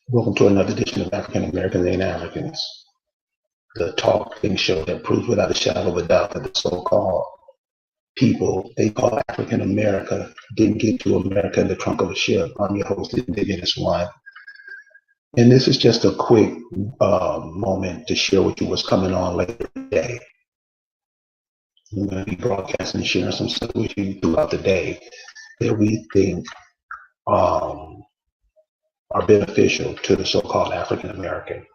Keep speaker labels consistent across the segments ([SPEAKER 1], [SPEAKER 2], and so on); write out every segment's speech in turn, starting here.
[SPEAKER 1] Welcome to another edition of African Americans and Africans, the talking show that proves without a shadow of a doubt that the so-called people they call African America didn't get to America in the trunk of a ship. I'm your host, Indigenous One. And this is just a quick moment to share with you what's coming on later today. I'm going to be broadcasting and sharing some stuff with you throughout the day that we think are beneficial to the so-called African American,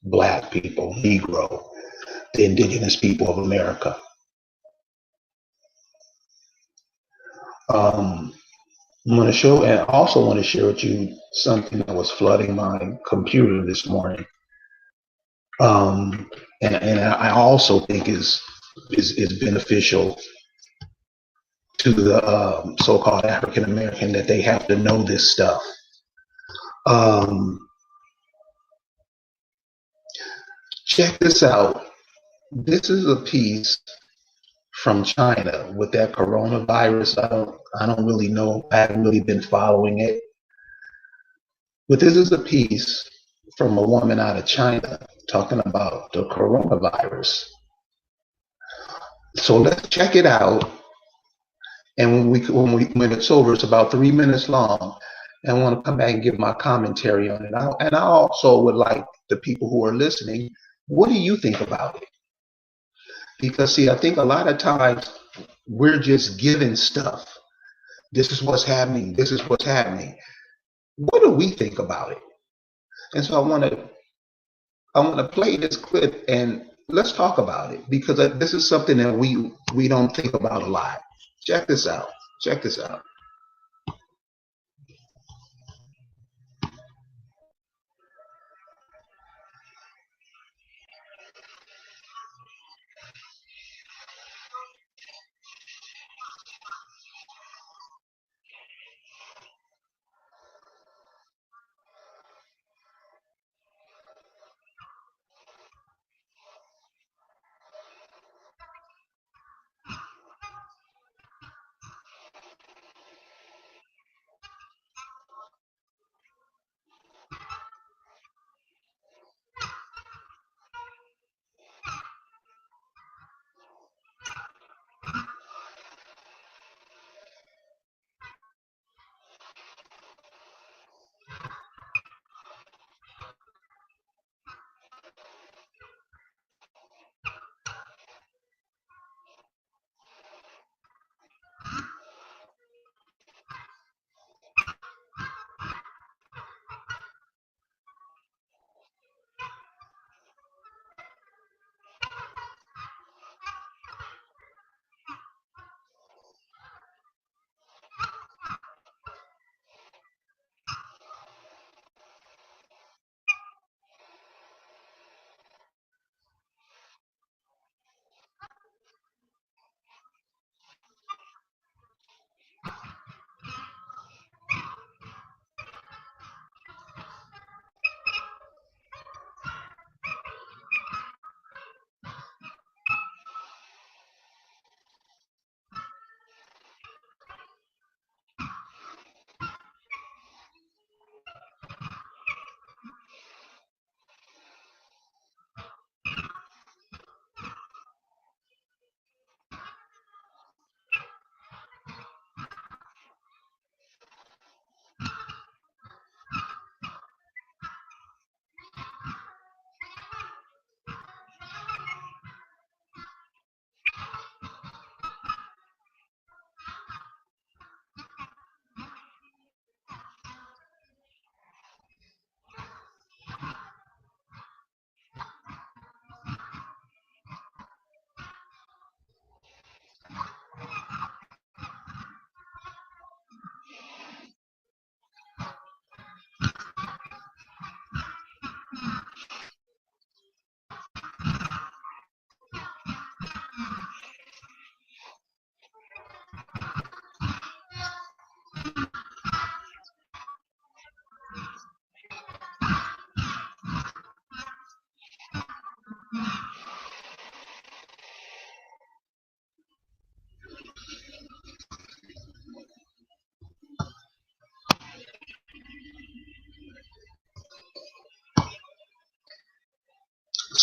[SPEAKER 1] Black people, Negro, the indigenous people of America. I'm going to show and also want to share with you something that was flooding my computer this morning. And I also think is beneficial to the so-called African American that they have to know this stuff. Check this out. This is a piece from China with that coronavirus. I don't really know. I haven't really been following it. But this is a piece from a woman out of China talking about the coronavirus. So let's check it out. And when it's over, it's about 3 minutes long. And I want to come back and give my commentary on it. And I also would like the people who are listening, what do you think about it? Because see, I think a lot of times we're just given stuff. This is what's happening. This is what's happening. What do we think about it? And so I want to play this clip and let's talk about it because this is something that we don't think about a lot. Check this out. Check this out.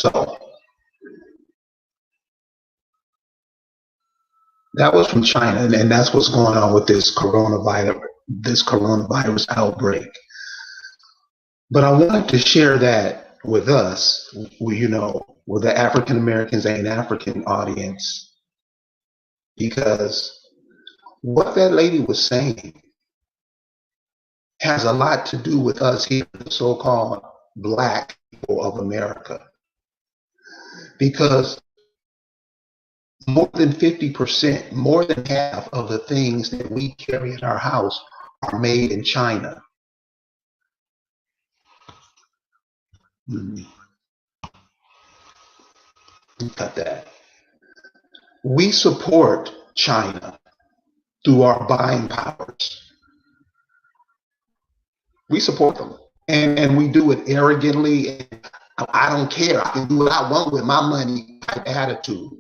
[SPEAKER 1] So that was from China, and that's what's going on with this coronavirus outbreak. But I wanted to share that with us, with the African Americans and African audience, because what that lady was saying has a lot to do with us here, the so-called Black people of America. Because more than 50%, more than half of the things that we carry in our house are made in China. Cut that. We support China through our buying powers. We support them. And we do it arrogantly. And I don't care. I can do what I want with my money type attitude.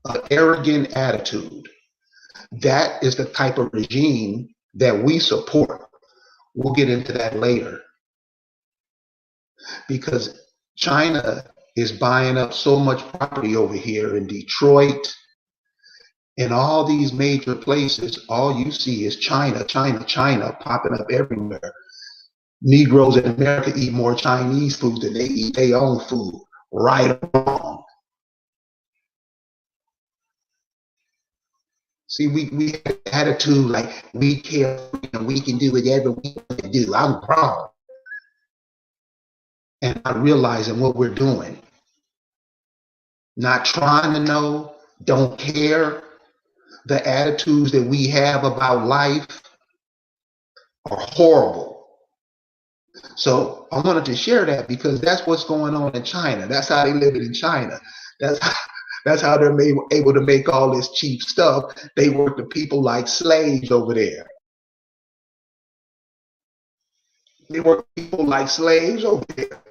[SPEAKER 1] An arrogant attitude. That is the type of regime that we support. We'll get into that later. Because China is buying up so much property over here in Detroit, in all these major places. All you see is China, China, China popping up everywhere. Negroes in America eat more Chinese food than they eat their own food, right or wrong. See, we have an attitude like we care and we can do whatever we want to do. I'm grown. And not realizing what we're doing. Not trying to know, don't care. The attitudes that we have about life are horrible. So I wanted to share that because that's what's going on in China. That's how they live it in China. That's how they're able to make all this cheap stuff. They work the people like slaves over there. They work people like slaves over there.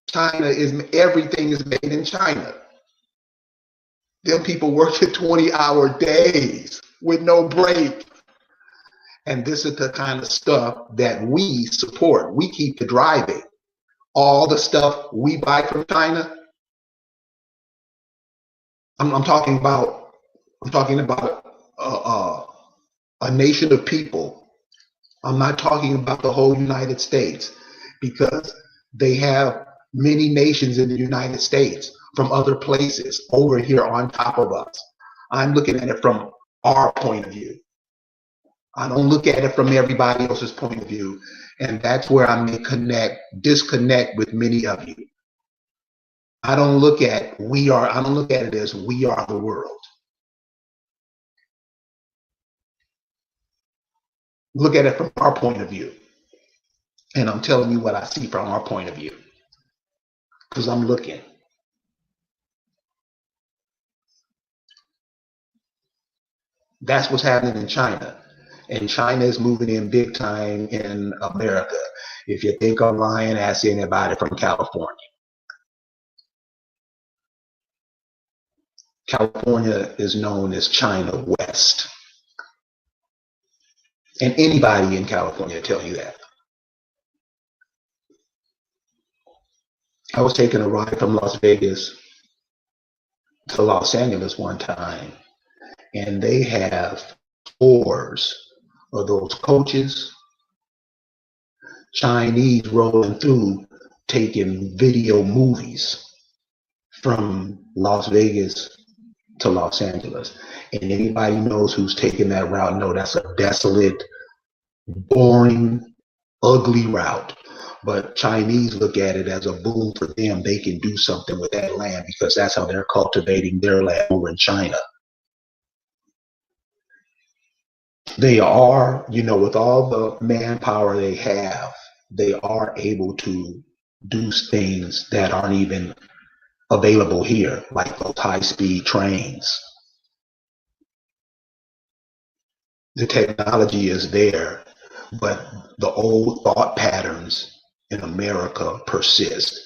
[SPEAKER 1] China everything is made in China. Them people work at 20-hour days with no break. And this is the kind of stuff that we support. We keep driving. All the stuff we buy from China. I'm talking about a nation of people. I'm not talking about the whole United States, because they have many nations in the United States from other places over here on top of us. I'm looking at it from our point of view. I don't look at it from everybody else's point of view. And that's where I may disconnect with many of you. I don't look at it as we are the world. Look at it from our point of view. And I'm telling you what I see from our point of view. Because I'm looking. That's what's happening in China. And China is moving in big time in America. If you think I'm lying, ask anybody from California. California is known as China West. And anybody in California will tell you that. I was taking a ride from Las Vegas to Los Angeles one time, and they have tours of those coaches, Chinese rolling through, taking video movies from Las Vegas to Los Angeles. And anybody knows who's taking that route know that's a desolate, boring, ugly route. But Chinese look at it as a boon for them. They can do something with that land because that's how they're cultivating their land over in China. They are, with all the manpower they have, they are able to do things that aren't even available here, like those high-speed trains. The technology is there, but the old thought patterns in America persist,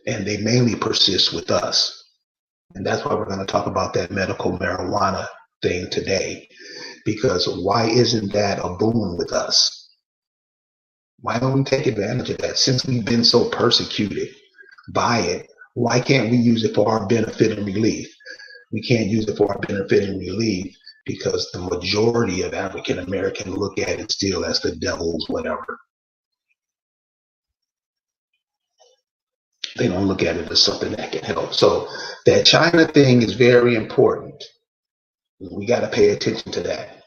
[SPEAKER 1] and they mainly persist with us. And that's why we're going to talk about that medical marijuana thing today, because why isn't that a boon with us? Why don't we take advantage of that since we've been so persecuted buy it. Why can't we use it for our benefit and relief? We can't use it for our benefit and relief because the majority of African Americans look at it still as the devil's whatever. They don't look at it as something that can help. So that China thing is very important. We got to pay attention to that.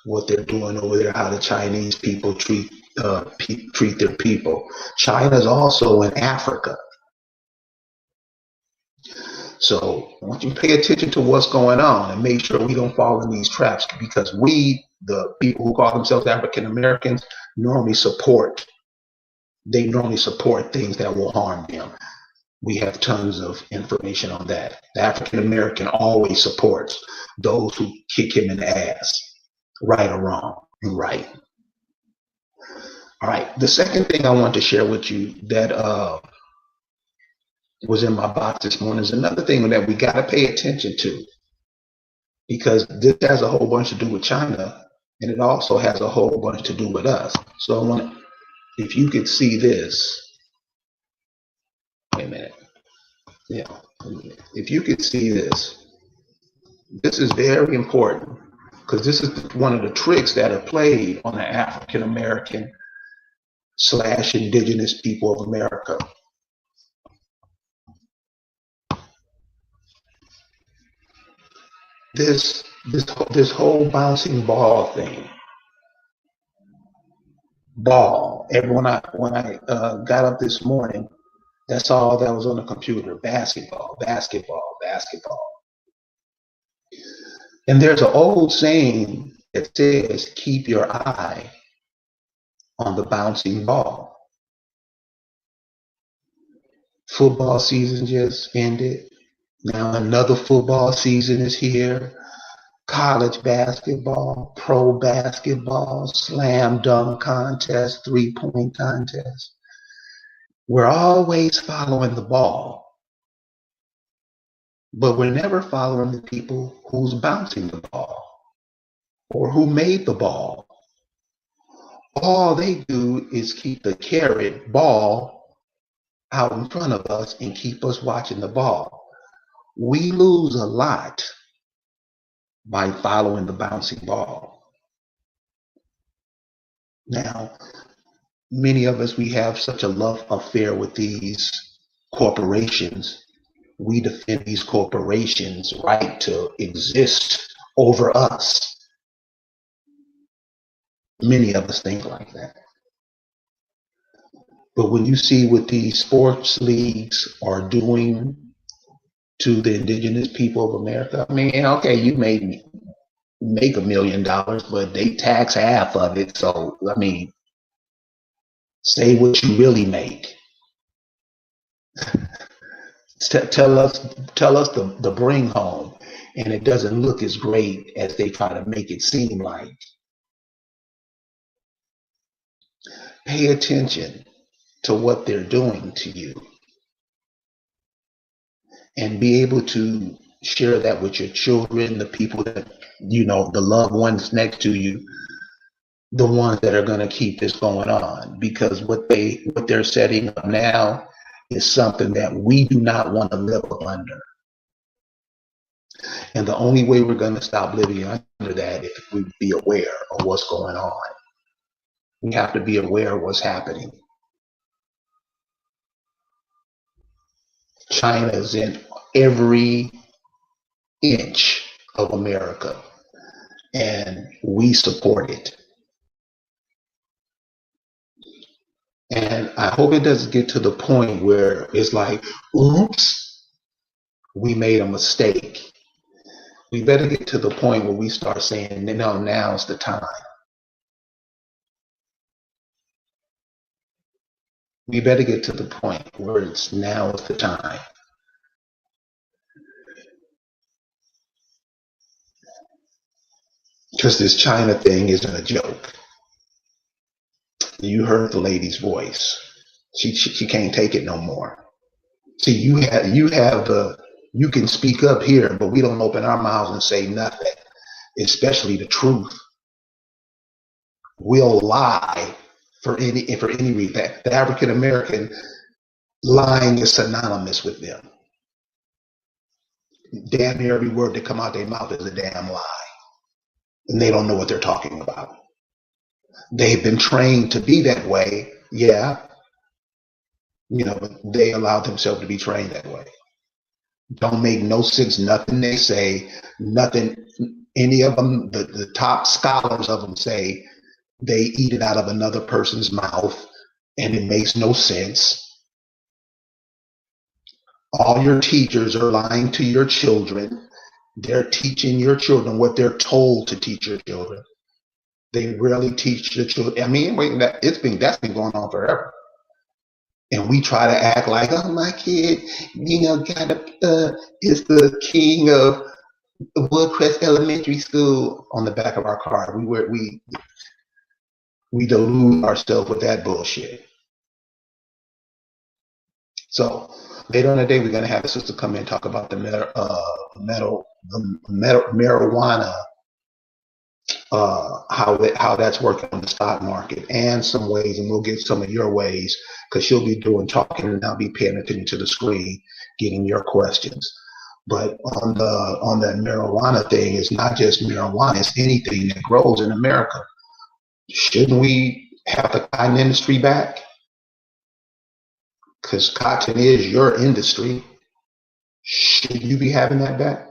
[SPEAKER 1] What they're doing over there, how the Chinese people treat their people. China's also in Africa. So I want you to pay attention to what's going on and make sure we don't fall in these traps, because we, the people who call themselves African Americans, normally support things that will harm them. We have tons of information on that. The African American always supports those who kick him in the ass, right or wrong, and right. All right. The second thing I want to share with you that was in my box this morning is another thing that we got to pay attention to, because this has a whole bunch to do with China, and it also has a whole bunch to do with us. So I want to, if you could see this, wait a minute. Yeah, if you could see this, this is very important, because this is one of the tricks that are played on the African American / indigenous people of America. This whole bouncing ball thing. Ball. When I got up this morning, that's all that was on the computer. Basketball, basketball, basketball. And there's an old saying that says, keep your eye on the bouncing ball. Football season just ended. Now another football season is here. College basketball, pro basketball, slam dunk contest, 3-point contest. We're always following the ball, but we're never following the people who's bouncing the ball or who made the ball. All they do is keep the carrot ball out in front of us and keep us watching the ball. We lose a lot by following the bouncing ball. Now, many of us, we have such a love affair with these corporations. We defend these corporations' right to exist over us. Many of us think like that. But when you see what these sports leagues are doing to the indigenous people of America, I mean, okay, you may make $1 million, but they tax half of it. So, I mean, say what you really make. Tell us the bring home, and it doesn't look as great as they try to make it seem like. Pay attention to what they're doing to you, and be able to share that with your children, the people that, you know, the loved ones next to you, the ones that are going to keep this going on, because what they're setting up now is something that we do not want to live up under. And the only way we're going to stop living under that is if we be aware of what's going on. We have to be aware of what's happening. China is in every inch of America, and we support it. And I hope it doesn't get to the point where it's like, oops, we made a mistake. We better get to the point where we start saying, no, now's the time. We better get to the point where it's now is the time. Because this China thing isn't a joke. You heard the lady's voice. She can't take it no more. See, you can speak up here, but we don't open our mouths and say nothing, especially the truth. We'll lie for any reason. The African American, Lying is synonymous with them. Damn near every word that come out their mouth is a damn lie. And they don't know what they're talking about. They've been trained to be that way, yeah, but they allow themselves to be trained that way. Don't make no sense, nothing they say, nothing, any of them, the top scholars of them say they eat it out of another person's mouth, and it makes no sense. All your teachers are lying to your children. They're teaching your children what they're told to teach your children. They rarely teach the children. I mean, that's been going on forever. And we try to act like, oh, my kid, is the king of Woodcrest Elementary School on the back of our car. We delude ourselves with that bullshit. So later in the day, we're going to have a sister come in and talk about the marijuana, how that's working on the stock market and some ways, and we'll get some of your ways because she'll be doing talking and I'll be paying attention to the screen, getting your questions. But on that marijuana thing, it's not just marijuana; it's anything that grows in America. Shouldn't we have the cotton industry back? Because cotton is your industry. Should you be having that back?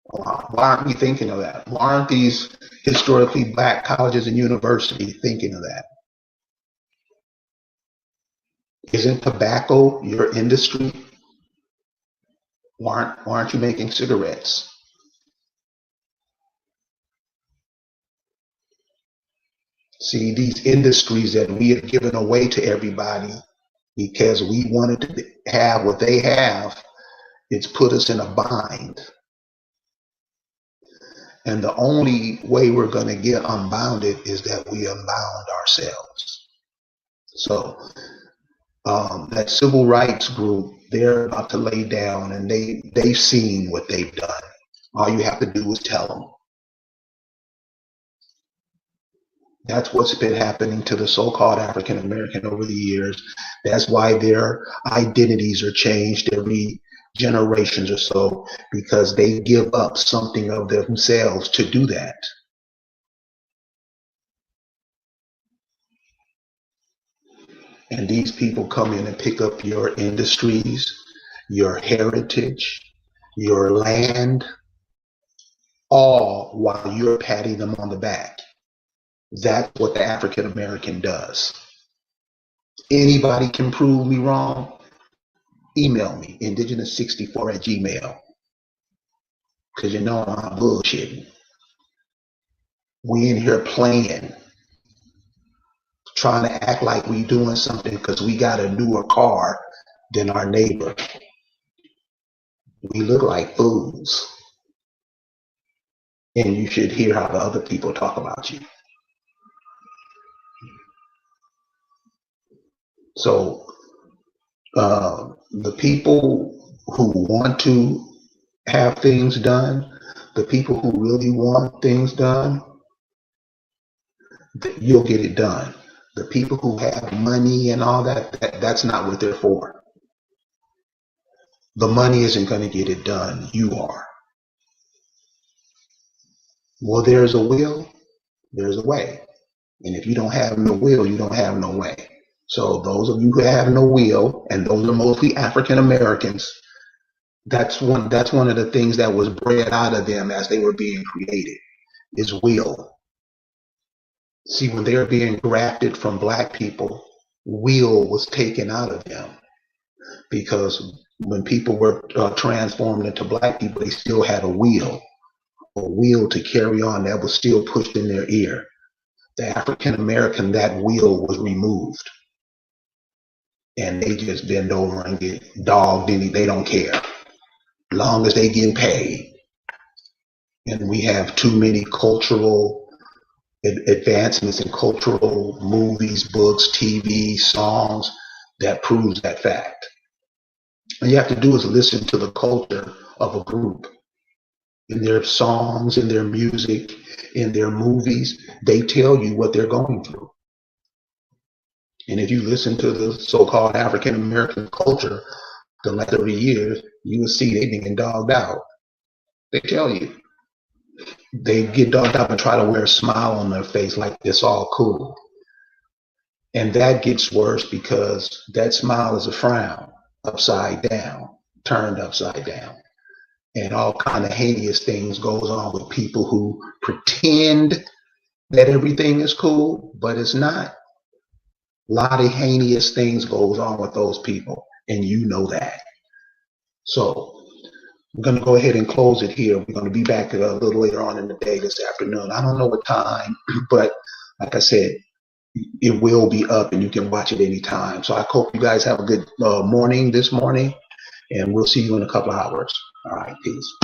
[SPEAKER 1] Why aren't we thinking of that? Why aren't these historically black colleges and universities thinking of that? Isn't tobacco your industry? Why aren't you making cigarettes? See, these industries that we have given away to everybody because we wanted to have what they have, it's put us in a bind. And the only way we're going to get unbounded is that we unbound ourselves. So that civil rights group, they're about to lay down, and they've seen what they've done. All you have to do is tell them. That's what's been happening to the so-called African American over the years. That's why their identities are changed every generations or so, because they give up something of themselves to do that. And these people come in and pick up your industries, your heritage, your land, all while you're patting them on the back. That's what the African American does. Anybody can prove me wrong. Email me, indigenous64@gmail. Because I'm not bullshitting. We in here playing, trying to act like we doing something because we got a newer car than our neighbor. We look like fools. And you should hear how the other people talk about you. So the people who want to have things done, the people who really want things done, you'll get it done. The people who have money and all that's not what they're for. The money isn't going to get it done. You are. Well, there's a will, there's a way. And if you don't have no will, you don't have no way. So those of you who have no will, and those are mostly African Americans, that's one of the things that was bred out of them as they were being created, is will. See, when they were being grafted from black people, will was taken out of them, because when people were transformed into black people, they still had a will to carry on that was still pushed in their ear. The African American, that will was removed. And they just bend over and get dogged in. They don't care. Long as they get paid. And we have too many cultural advancements in cultural movies, books, TV, songs that proves that fact. All you have to do is listen to the culture of a group. In their songs, in their music, in their movies, they tell you what they're going through. And if you listen to the so-called African American culture the last 30 years, you will see they being dogged out. They tell you. They get dogged out and try to wear a smile on their face like it's all cool. And that gets worse because that smile is a frown upside down, turned upside down. And all kind of heinous things goes on with people who pretend that everything is cool, but it's not. A lot of heinous things goes on with those people, and you know that. So I'm going to go ahead and close it here. We're going to be back a little later on in the day this afternoon. I don't know what time, but like I said, it will be up and you can watch it anytime. So I hope you guys have a good morning this morning, and we'll see you in a couple of hours. All right, peace.